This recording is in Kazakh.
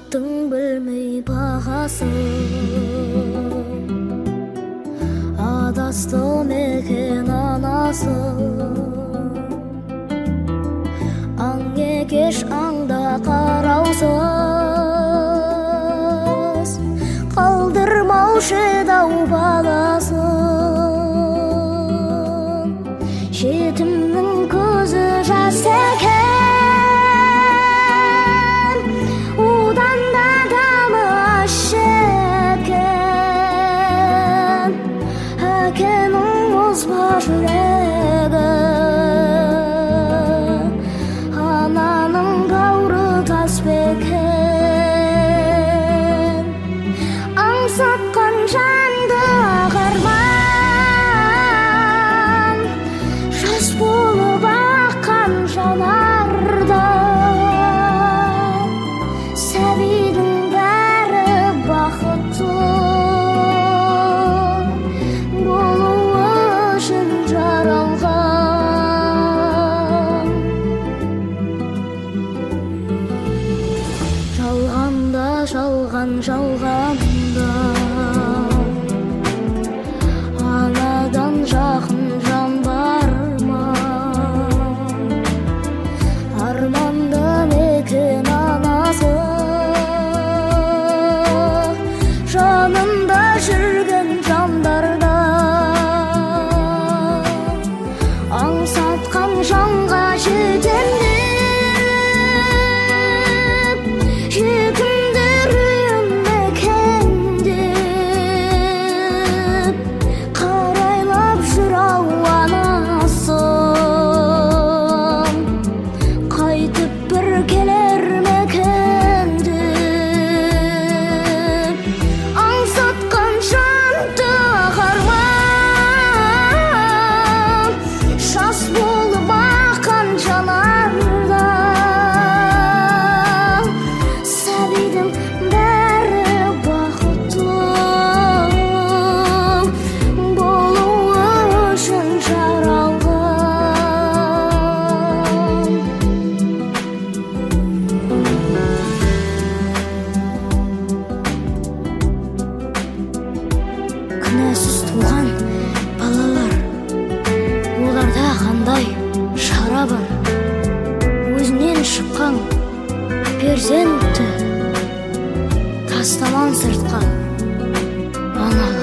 бақыттың білмей бағасын, адасты мекен анасын. Аң екеш аңда қараусыз, қалдырмаушы дау баласын. Жетімнің көзі жас екен, одан да дамы ащы екен. Әкенің мұзба жүрегі, ананың бауыры тас бекен. Аңсатқан жанды ағарман, жас болып аққан жанардан. Сәбидің бәрі бақытты болуы үшін жаралған. Жалғанда жалғанда анадан жақын жан бар ма? Арманда мекен анасы, жанында жүрген жандарда. Аңсатқан жанға жетем деп, жетімдер үйім мекен деп, қарайлап жүр ау анасын. Қайтып бір келер мекен деп, аңсатқан жанды ағарман, жас болып аққан жанарда. Сәбидің бәрі бақытты болуы үшін жаралған. Күнәсіз туған балалар, оларда қандай шара бар? Өзінен шыққан перзентті тастаман сыртқа аналар.